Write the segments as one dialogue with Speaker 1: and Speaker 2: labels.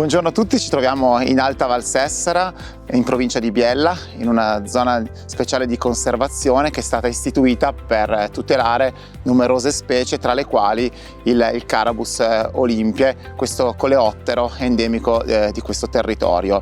Speaker 1: Buongiorno a tutti, ci troviamo in Alta Valsessera, in provincia di Biella, in una zona speciale di conservazione che è stata istituita per tutelare numerose specie, tra le quali il Carabus olympie, questo coleottero endemico di questo territorio.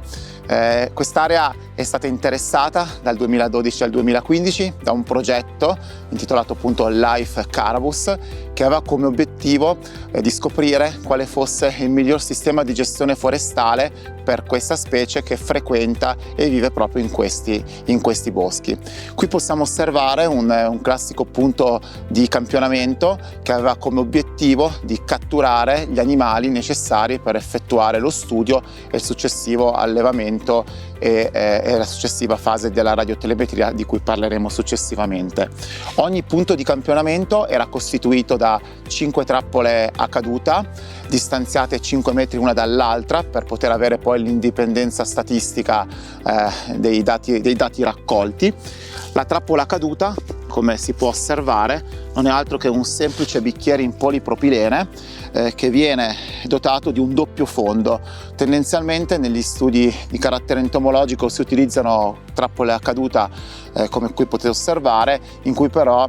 Speaker 1: Quest'area è stata interessata dal 2012 al 2015 da un progetto intitolato appunto Life Carabus, che aveva come obiettivo di scoprire quale fosse il miglior sistema di gestione forestale per questa specie che frequenta e vive proprio in questi boschi. Qui possiamo osservare un classico punto di campionamento che aveva come obiettivo di catturare gli animali necessari per effettuare lo studio e il successivo allevamento e la successiva fase della radiotelemetria, di cui parleremo successivamente. Ogni punto di campionamento era costituito da 5 trappole a caduta, distanziate 5 metri una dall'altra per poter avere poi l'indipendenza statistica dei dati raccolti. La trappola a caduta, come si può osservare, non è altro che un semplice bicchiere in polipropilene che viene dotato di un doppio fondo. Tendenzialmente negli studi di carattere entomologico si utilizzano trappole a caduta come qui potete osservare, in cui però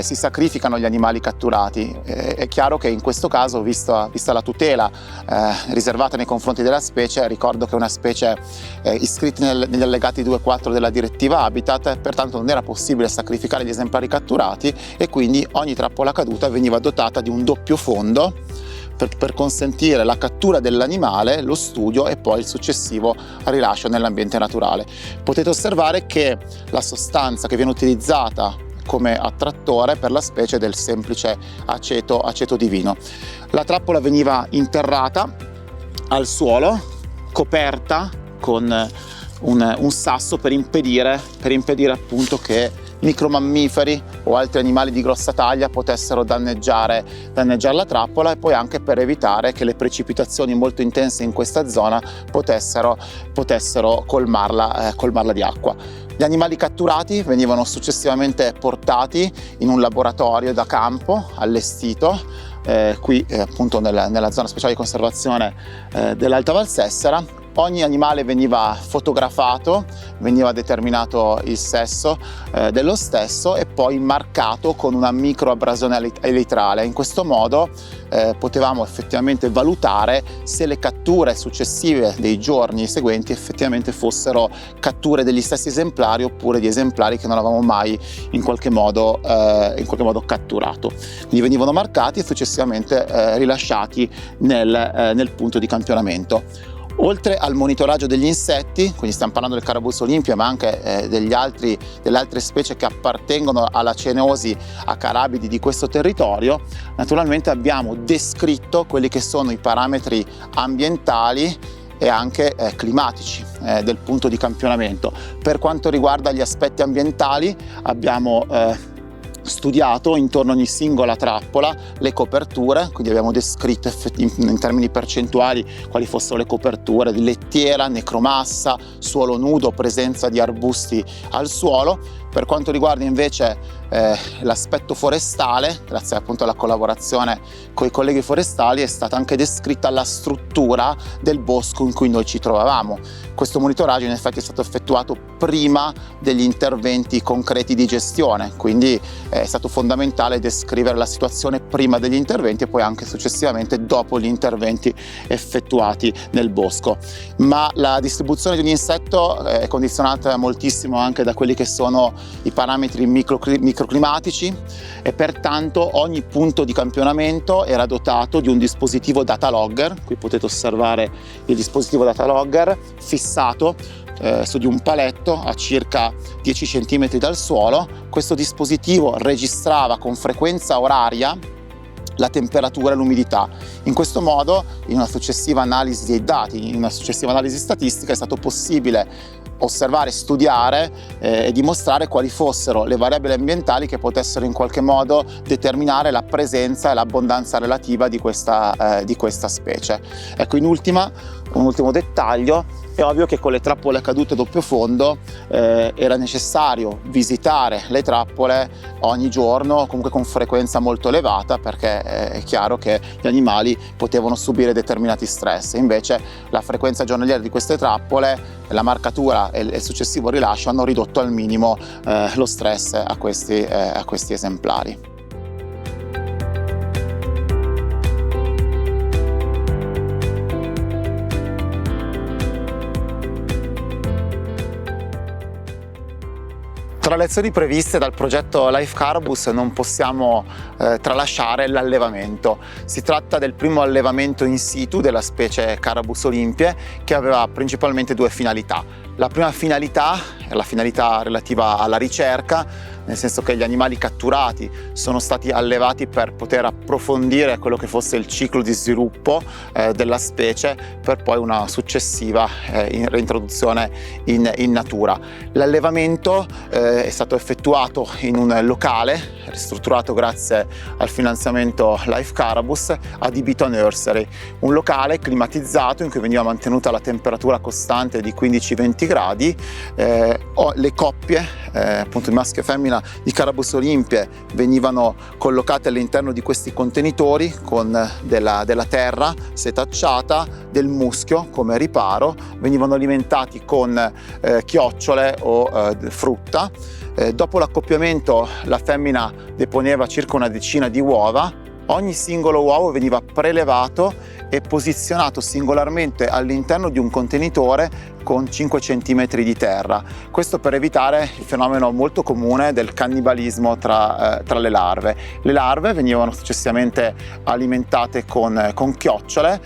Speaker 1: si sacrificano gli animali catturati. È chiaro che in questo caso, vista la tutela riservata nei confronti della specie, ricordo che è una specie iscritta negli allegati 2 e 4 della direttiva Habitat, pertanto non era possibile sacrificare gli esemplari catturati e quindi ogni trappola caduta veniva dotata di un doppio fondo per consentire la cattura dell'animale, lo studio e poi il successivo rilascio nell'ambiente naturale. Potete osservare che la sostanza che viene utilizzata come attrattore per la specie è del semplice aceto di vino. La trappola veniva interrata al suolo, coperta con un sasso per impedire appunto che micromammiferi o altri animali di grossa taglia potessero danneggiare la trappola, e poi anche per evitare che le precipitazioni molto intense in questa zona potessero colmarla di acqua. Gli animali catturati venivano successivamente portati in un laboratorio da campo allestito qui appunto nella zona speciale di conservazione dell'Alta Valsessera. Ogni animale veniva fotografato, veniva determinato il sesso dello stesso e poi marcato con una microabrasione elitrale. In questo modo potevamo effettivamente valutare se le catture successive dei giorni seguenti effettivamente fossero catture degli stessi esemplari oppure di esemplari che non avevamo mai in qualche modo catturato. Quindi venivano marcati e successivamente rilasciati nel punto di campionamento. Oltre al monitoraggio degli insetti, quindi stiamo parlando del Carabus olympia, ma anche delle altre specie che appartengono alla cenosi acarabidi di questo territorio, naturalmente abbiamo descritto quelli che sono i parametri ambientali e anche climatici del punto di campionamento. Per quanto riguarda gli aspetti ambientali, abbiamo studiato intorno a ogni singola trappola le coperture, quindi abbiamo descritto in termini percentuali quali fossero le coperture di lettiera, necromassa, suolo nudo, presenza di arbusti al suolo. Per quanto riguarda invece l'aspetto forestale, grazie appunto alla collaborazione con i colleghi forestali, è stata anche descritta la struttura del bosco in cui noi ci trovavamo. Questo monitoraggio in effetti è stato effettuato prima degli interventi concreti di gestione, quindi è stato fondamentale descrivere la situazione prima degli interventi e poi anche successivamente dopo gli interventi effettuati nel bosco. Ma la distribuzione di un insetto è condizionata moltissimo anche da quelli che sono i parametri microclimatici e pertanto ogni punto di campionamento era dotato di un dispositivo data logger. Qui potete osservare il dispositivo data logger fissato su di un paletto a circa 10 cm dal suolo. Questo dispositivo registrava con frequenza oraria la temperatura e l'umidità. In questo modo, in una successiva analisi dei dati, in una successiva analisi statistica, è stato possibile osservare, studiare e dimostrare quali fossero le variabili ambientali che potessero in qualche modo determinare la presenza e l'abbondanza relativa di questa specie. Ecco, in ultima un ultimo dettaglio: è ovvio che con le trappole cadute a doppio fondo era necessario visitare le trappole ogni giorno, comunque con frequenza molto elevata, perché è chiaro che gli animali potevano subire determinati stress. Invece la frequenza giornaliera di queste trappole, la marcatura e il successivo rilascio hanno ridotto al minimo lo stress a questi esemplari. Tra le azioni previste dal progetto Life Carabus non possiamo tralasciare l'allevamento. Si tratta del primo allevamento in situ della specie Carabus olympie, che aveva principalmente due finalità. La prima finalità è la finalità relativa alla ricerca, nel senso che gli animali catturati sono stati allevati per poter approfondire quello che fosse il ciclo di sviluppo della specie, per poi una successiva reintroduzione in natura. L'allevamento è stato effettuato in un locale ristrutturato grazie al finanziamento Life Carabus ad Ibito Nursery, un locale climatizzato in cui veniva mantenuta la temperatura costante di 15-20 gradi. Le coppie, appunto maschio e femmina di Carabus olympie, venivano collocate all'interno di questi contenitori con della terra setacciata, del muschio come riparo, venivano alimentati con chiocciole o frutta. Dopo l'accoppiamento la femmina deponeva circa una decina di uova. Ogni singolo uovo veniva prelevato e posizionato singolarmente all'interno di un contenitore con 5 cm di terra. Questo per evitare il fenomeno molto comune del cannibalismo tra le larve. Le larve venivano successivamente alimentate con chiocciole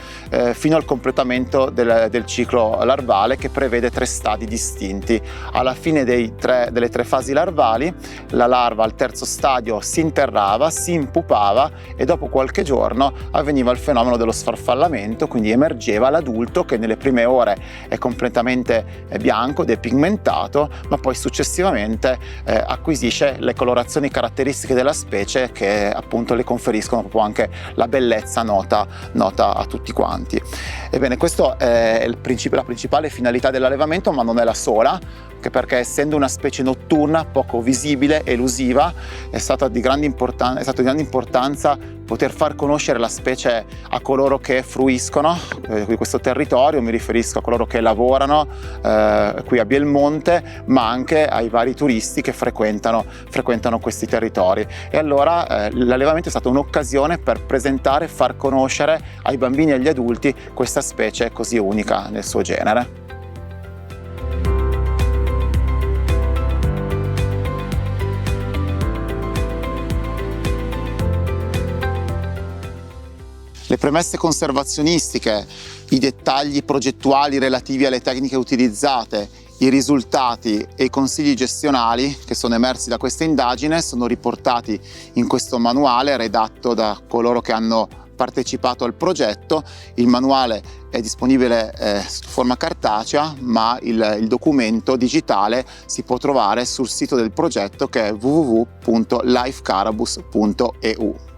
Speaker 1: fino al completamento del ciclo larvale, che prevede 3 stadi distinti. Alla fine delle 3 fasi larvali, la larva al terzo stadio si interrava, si impupava e dopo qualche giorno avveniva il fenomeno dello sfarfallamento, quindi emergeva l'adulto che nelle prime ore è completamente bianco, depigmentato, ma poi successivamente acquisisce le colorazioni caratteristiche della specie, che appunto le conferiscono proprio anche la bellezza nota a tutti quanti. Ebbene, questa è la principale finalità dell'allevamento, ma non è la sola, anche perché essendo una specie notturna, poco visibile, elusiva, è stato di grande importanza poter far conoscere la specie a coloro che fruiscono di questo territorio. Mi riferisco a coloro che lavorano qui a Bielmonte, ma anche ai vari turisti che frequentano questi territori. E allora l'allevamento è stata un'occasione per presentare e far conoscere ai bambini e agli adulti questa specie così unica nel suo genere. Le premesse conservazionistiche, i dettagli progettuali relativi alle tecniche utilizzate, i risultati e i consigli gestionali che sono emersi da questa indagine sono riportati in questo manuale redatto da coloro che hanno partecipato al progetto. Il manuale è disponibile sotto forma cartacea, ma il documento digitale si può trovare sul sito del progetto, che è www.lifecarabus.eu.